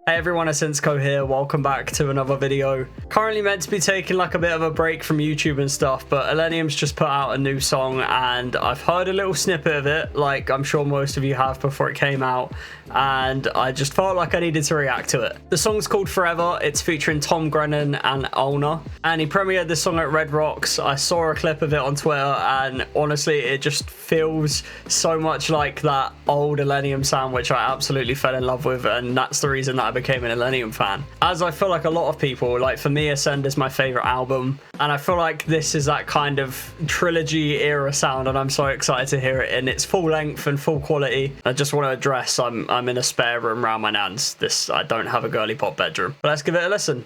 Hey everyone, it's Insko here. Welcome back to another video. Currently meant to be taking like a bit of a break from YouTube and stuff, but ILLENIUM's just put out a new song and I've heard a little snippet of it, like I'm sure most of you have before it came out, and I just felt like I needed to react to it. The song's called Forever. It's featuring Grennan and Alna, and he premiered this song at Red Rocks. I saw a clip of it on Twitter and honestly it just feels so much like that old ILLENIUM sound, which I absolutely fell in love with, and that's the reason that I became an ILLENIUM fan. As I feel like a lot of people, like for me Ascend is my favorite album, and I feel like this is that kind of trilogy era sound, and I'm so excited to hear it in its full length and full quality. I just want to address I'm in a spare room around my nan's. I don't have a girly pop bedroom, but let's give it a listen.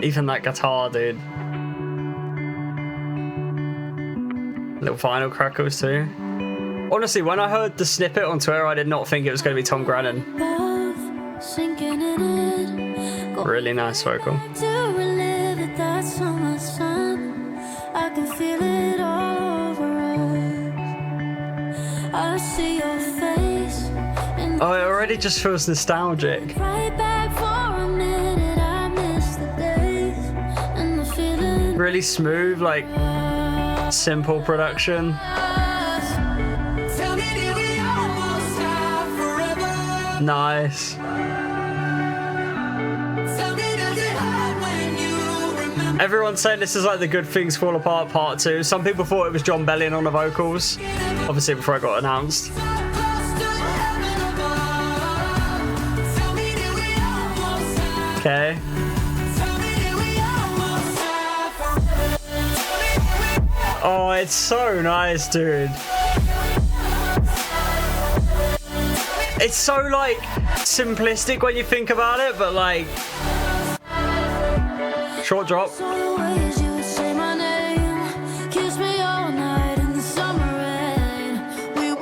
Even that guitar, dude. Little vinyl crackles too. Honestly, when I heard the snippet on Twitter, I did not think it was going to be Grennan. Really nice vocal. Oh, it already just feels nostalgic. Really smooth, like simple production. Nice. Everyone's saying this is like the Good Things Fall Apart part 2. Some people thought it was John Bellion on the vocals, obviously before it got announced. Okay. Oh, it's so nice, dude. It's so like simplistic when you think about it, but like short drop.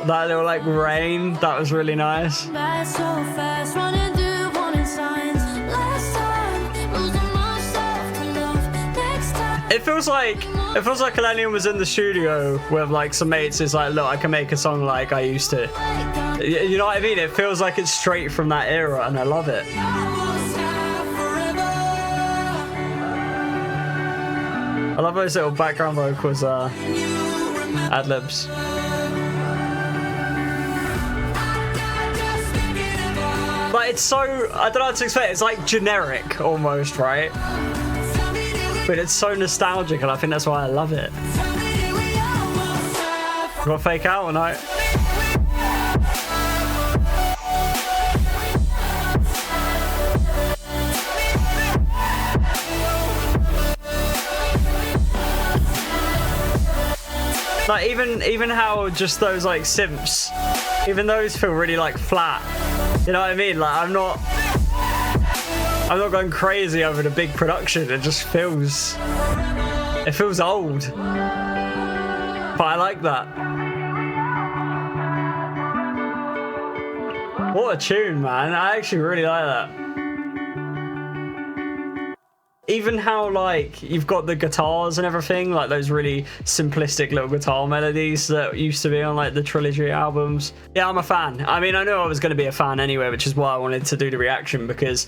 That little like rain, that was really nice. It feels like ILLENIUM was in the studio with like some mates. It's like, look, I can make a song like I used to. You know what I mean? It feels like it's straight from that era, and I love it. I love those little background vocals, ad-libs. But it's so, I don't know what to expect. It's like generic almost, right? But it's so nostalgic, and I think that's why I love it. You got to fake out or not? Like even how just those like simps, even those feel really like flat. You know what I mean? Like I'm not going crazy over the big production. It just feels old. But I like that. What a tune, man. I actually really like that. Even how like you've got the guitars and everything, like those really simplistic little guitar melodies that used to be on like the trilogy albums. Yeah, I'm a fan. I mean, I knew I was going to be a fan anyway, which is why I wanted to do the reaction, because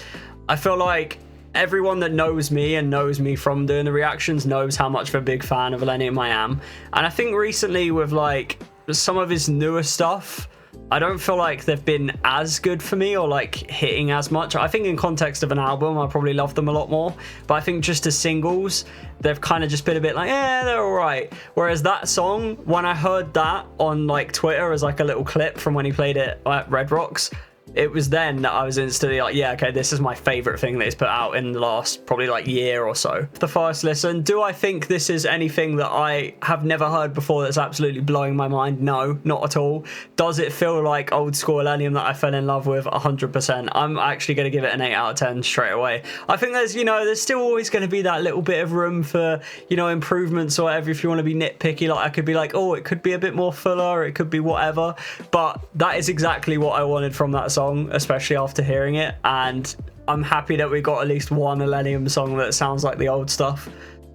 I feel like everyone that knows me and knows me from doing the reactions knows how much of a big fan of ILLENIUM I am. And I think recently with like some of his newer stuff, I don't feel like they've been as good for me or like hitting as much. I think in context of an album, I probably love them a lot more. But I think just as singles, they've kind of just been a bit like, yeah, they're all right. Whereas that song, when I heard that on like Twitter as like a little clip from when he played it at Red Rocks, it was then that I was instantly like, yeah, okay, this is my favorite thing that he's put out in the last probably like year or so. The first listen, do I think this is anything that I have never heard before that's absolutely blowing my mind? No, not at all. Does it feel like old school ILLENIUM that I fell in love with? 100%. I'm actually going to give it an 8 out of 10 straight away. I think there's, you know, there's still always going to be that little bit of room for, you know, improvements or whatever. If you want to be nitpicky, like I could be like, oh, it could be a bit more fuller, it could be whatever. But that is exactly what I wanted from that song, especially after hearing it, and I'm happy that we got at least one ILLENIUM song that sounds like the old stuff.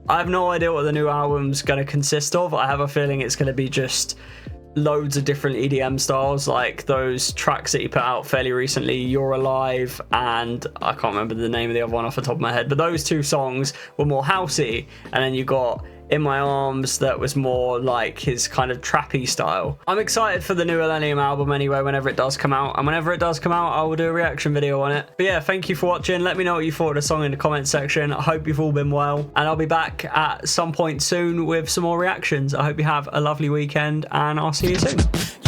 I have no idea what the new album's going to consist of. I have a feeling it's going to be just loads of different EDM styles, like those tracks that he put out fairly recently, You're Alive, and I can't remember the name of the other one off the top of my head, but those two songs were more housey, and then you got In My Arms that was more like his kind of trappy style. I'm excited for the new ILLENIUM album anyway, whenever it does come out, and whenever it does come out I will do a reaction video on it. But yeah, thank you for watching. Let me know what you thought of the song in the comment section. I hope you've all been well, and I'll be back at some point soon with some more reactions. I hope you have a lovely weekend, and I'll see you soon.